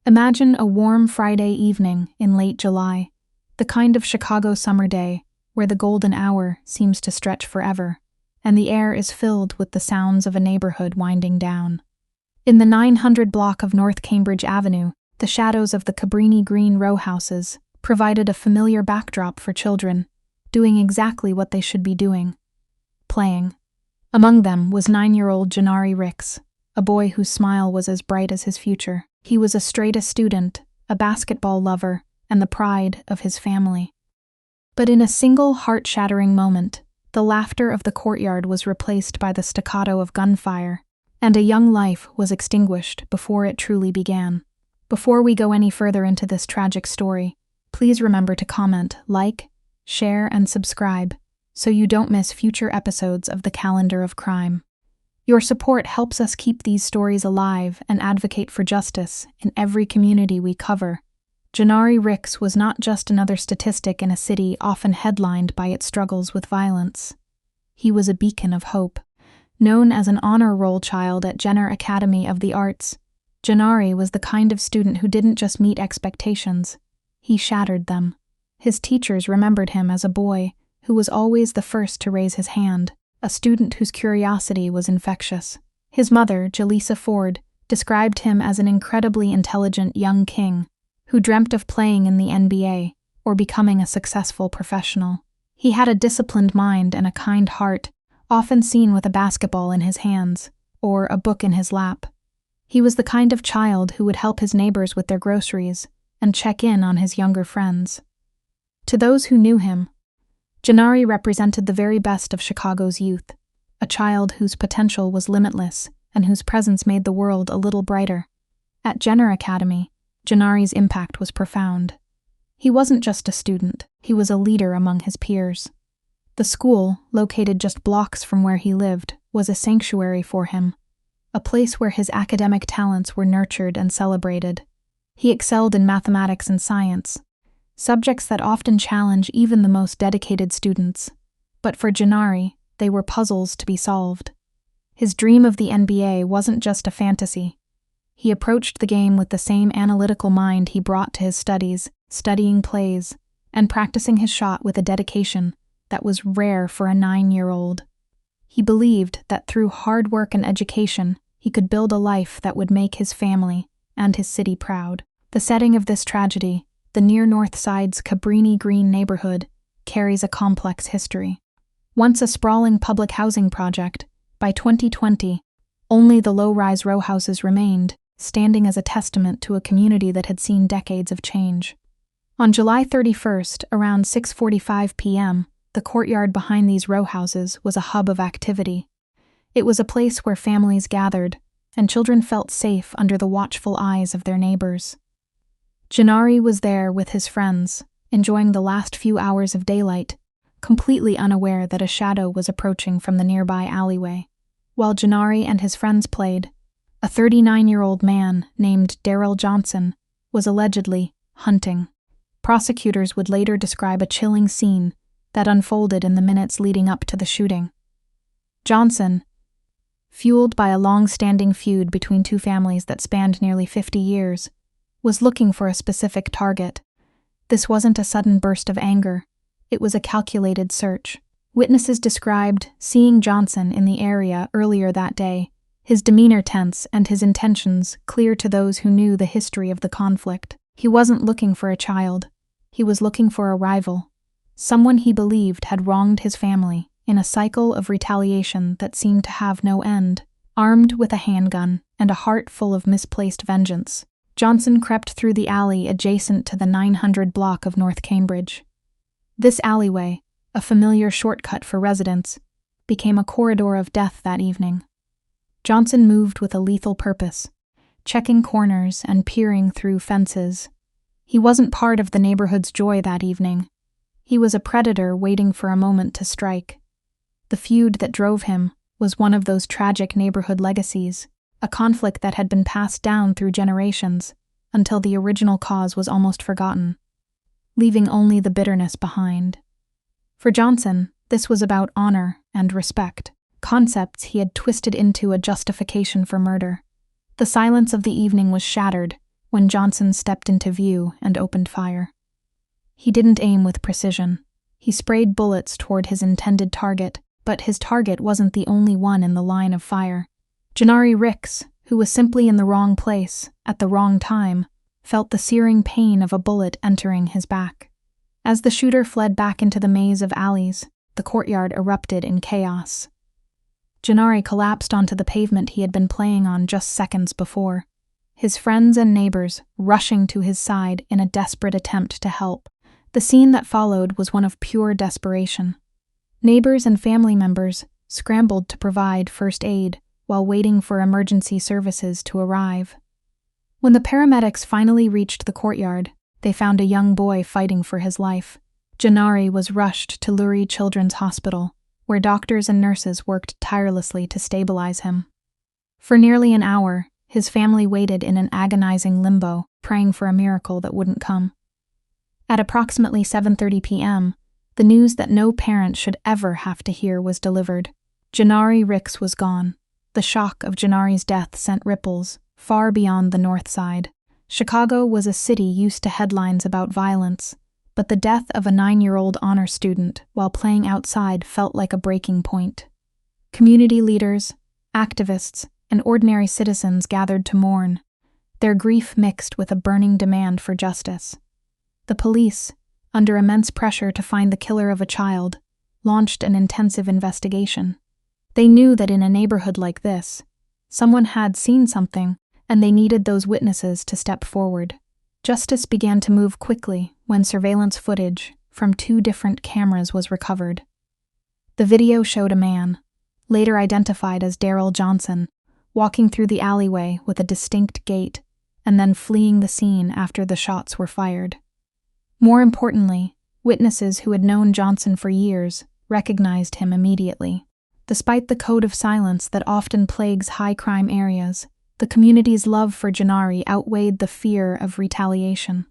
Imagine a warm Friday evening in late July, the kind of Chicago summer day where the golden hour seems to stretch forever, and the air is filled with the sounds of a neighborhood winding down. In the 900 block of North Cambridge Avenue, the shadows of the Cabrini-Green rowhouses provided a familiar backdrop for children, doing exactly what they should be doing: playing. Among them was 9-year-old Janari Ricks, a boy whose smile was as bright as his future. He was a straight-A student, a basketball lover, and the pride of his family. But in a single heart-shattering moment, the laughter of the courtyard was replaced by the staccato of gunfire, and a young life was extinguished before it truly began. Before we go any further into this tragic story, please remember to comment, like, share, and subscribe so you don't miss future episodes of the Calendar of Crime. Your support helps us keep these stories alive and advocate for justice in every community we cover. Janari Ricks was not just another statistic in a city often headlined by its struggles with violence. He was a beacon of hope. Known as an honor roll child at Jenner Academy of the Arts, Janari was the kind of student who didn't just meet expectations, he shattered them. His teachers remembered him as a boy who was always the first to raise his hand, a student whose curiosity was infectious. His mother, Jaleesa Ford, described him as an incredibly intelligent young king who dreamt of playing in the NBA or becoming a successful professional. He had a disciplined mind and a kind heart, often seen with a basketball in his hands or a book in his lap. He was the kind of child who would help his neighbors with their groceries and check in on his younger friends. To those who knew him, Janari represented the very best of Chicago's youth, a child whose potential was limitless and whose presence made the world a little brighter. At Jenner Academy, Janari's impact was profound. He wasn't just a student, he was a leader among his peers. The school, located just blocks from where he lived, was a sanctuary for him, a place where his academic talents were nurtured and celebrated. He excelled in mathematics and science, subjects that often challenge even the most dedicated students. But for Janari, they were puzzles to be solved. His dream of the NBA wasn't just a fantasy. He approached the game with the same analytical mind he brought to his studies, studying plays, and practicing his shot with a dedication that was rare for a 9-year-old. He believed that through hard work and education, he could build a life that would make his family and his city proud. The setting of this tragedy, the near North Side's Cabrini-Green neighborhood, carries a complex history. Once a sprawling public housing project, by 2020, only the low-rise rowhouses remained, standing as a testament to a community that had seen decades of change. On July 31st, around 6:45 p.m., the courtyard behind these rowhouses was a hub of activity. It was a place where families gathered, and children felt safe under the watchful eyes of their neighbors. Janari was there with his friends, enjoying the last few hours of daylight, completely unaware that a shadow was approaching from the nearby alleyway. While Janari and his friends played, a 39-year-old man named Darrell Johnson was allegedly hunting. Prosecutors would later describe a chilling scene that unfolded in the minutes leading up to the shooting. Johnson, fueled by a long-standing feud between two families that spanned nearly 50 years, was looking for a specific target. This wasn't a sudden burst of anger. It was a calculated search. Witnesses described seeing Johnson in the area earlier that day, his demeanor tense and his intentions clear to those who knew the history of the conflict. He wasn't looking for a child. He was looking for a rival, someone he believed had wronged his family in a cycle of retaliation that seemed to have no end. Armed with a handgun and a heart full of misplaced vengeance, Johnson crept through the alley adjacent to the 900 block of North Cambridge. This alleyway, a familiar shortcut for residents, became a corridor of death that evening. Johnson moved with a lethal purpose, checking corners and peering through fences. He wasn't part of the neighborhood's joy that evening. He was a predator waiting for a moment to strike. The feud that drove him was one of those tragic neighborhood legacies, a conflict that had been passed down through generations until the original cause was almost forgotten, leaving only the bitterness behind. For Johnson, this was about honor and respect, concepts he had twisted into a justification for murder. The silence of the evening was shattered when Johnson stepped into view and opened fire. He didn't aim with precision. He sprayed bullets toward his intended target, but his target wasn't the only one in the line of fire. Janari Ricks, who was simply in the wrong place, at the wrong time, felt the searing pain of a bullet entering his back. As the shooter fled back into the maze of alleys, the courtyard erupted in chaos. Janari collapsed onto the pavement he had been playing on just seconds before, his friends and neighbors rushing to his side in a desperate attempt to help. The scene that followed was one of pure desperation. Neighbors and family members scrambled to provide first aid while waiting for emergency services to arrive. When the paramedics finally reached the courtyard, they found a young boy fighting for his life. Janari was rushed to Lurie Children's Hospital, where doctors and nurses worked tirelessly to stabilize him. For nearly an hour, his family waited in an agonizing limbo, praying for a miracle that wouldn't come. At approximately 7:30 p.m., the news that no parent should ever have to hear was delivered. Janari Ricks was gone. The shock of Janari's death sent ripples far beyond the North Side. Chicago was a city used to headlines about violence, but the death of a 9-year-old honor student while playing outside felt like a breaking point. Community leaders, activists, and ordinary citizens gathered to mourn, their grief mixed with a burning demand for justice. The police, under immense pressure to find the killer of a child, launched an intensive investigation. They knew that in a neighborhood like this, someone had seen something, and they needed those witnesses to step forward. Justice began to move quickly when surveillance footage from 2 different cameras was recovered. The video showed a man, later identified as Darrell Johnson, walking through the alleyway with a distinct gait and then fleeing the scene after the shots were fired. More importantly, witnesses who had known Johnson for years recognized him immediately. Despite the code of silence that often plagues high-crime areas, the community's love for Janari outweighed the fear of retaliation.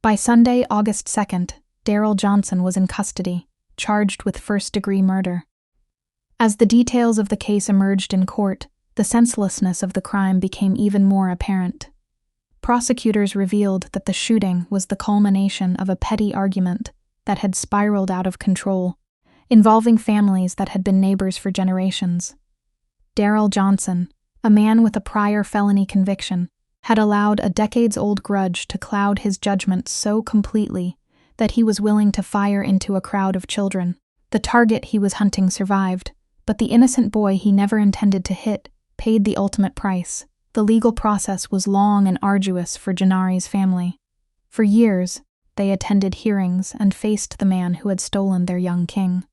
By Sunday, August 2nd, Darrell Johnson was in custody, charged with first-degree murder. As the details of the case emerged in court, the senselessness of the crime became even more apparent. Prosecutors revealed that the shooting was the culmination of a petty argument that had spiraled out of control, involving families that had been neighbors for generations. Darrell Johnson, a man with a prior felony conviction, had allowed a decades-old grudge to cloud his judgment so completely that he was willing to fire into a crowd of children. The target he was hunting survived, but the innocent boy he never intended to hit paid the ultimate price. The legal process was long and arduous for Janari's family. For years, they attended hearings and faced the man who had stolen their young king.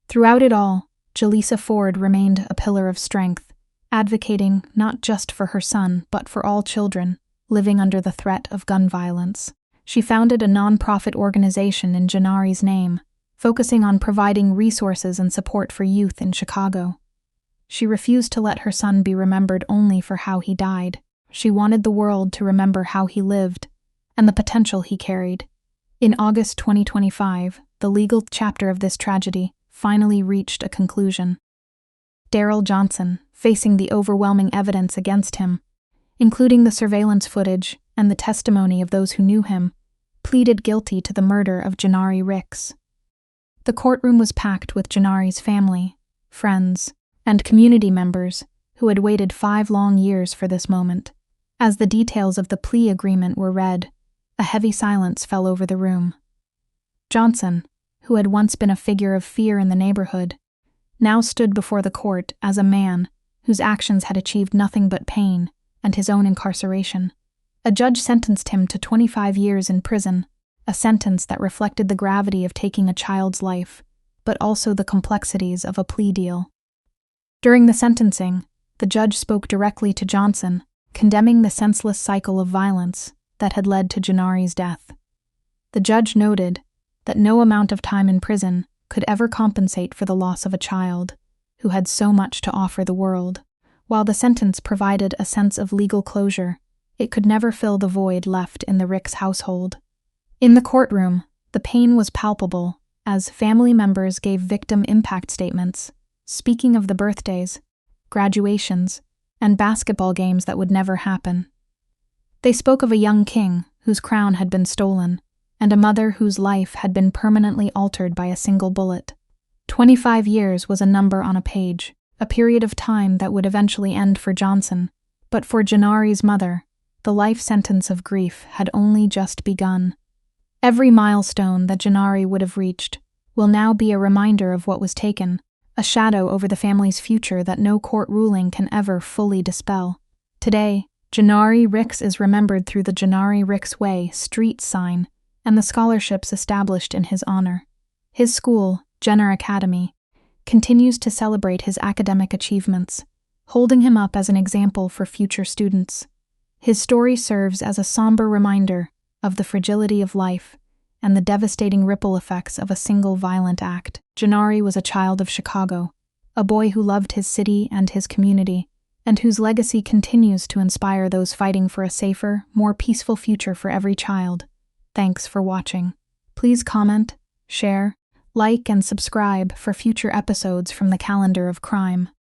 Throughout it all, Jaleesa Ford remained a pillar of strength, advocating not just for her son but for all children living under the threat of gun violence. She founded a nonprofit organization in Janari's name, focusing on providing resources and support for youth in Chicago. She refused to let her son be remembered only for how he died. She wanted the world to remember how he lived and the potential he carried. In August 2025, the legal chapter of this tragedy finally reached a conclusion. Darrell Johnson, facing the overwhelming evidence against him, including the surveillance footage and the testimony of those who knew him, pleaded guilty to the murder of Janari Ricks. The courtroom was packed with Janari's family, friends, and community members who had waited 5 long years for this moment. As the details of the plea agreement were read, a heavy silence fell over the room. Johnson, who had once been a figure of fear in the neighborhood, now stood before the court as a man whose actions had achieved nothing but pain and his own incarceration. A judge sentenced him to 25 years in prison, a sentence that reflected the gravity of taking a child's life, but also the complexities of a plea deal. During the sentencing, the judge spoke directly to Johnson, condemning the senseless cycle of violence that had led to Janari's death. The judge noted that no amount of time in prison could ever compensate for the loss of a child who had so much to offer the world. While the sentence provided a sense of legal closure, it could never fill the void left in the Ricks household. In the courtroom, the pain was palpable as family members gave victim impact statements, speaking of the birthdays, graduations, and basketball games that would never happen. They spoke of a young king whose crown had been stolen, and a mother whose life had been permanently altered by a single bullet. 25 years was a number on a page, a period of time that would eventually end for Johnson, but for Janari's mother, the life sentence of grief had only just begun. Every milestone that Janari would have reached will now be a reminder of what was taken, a shadow over the family's future that no court ruling can ever fully dispel. Today, Janari Ricks is remembered through the Janari Ricks Way street sign and the scholarships established in his honor. His school, Jenner Academy, continues to celebrate his academic achievements, holding him up as an example for future students. His story serves as a somber reminder of the fragility of life and the devastating ripple effects of a single violent act. Janari was a child of Chicago, a boy who loved his city and his community, and whose legacy continues to inspire those fighting for a safer, more peaceful future for every child. Thanks for watching. Please comment, share, like, and subscribe for future episodes from the Calendar of Crime.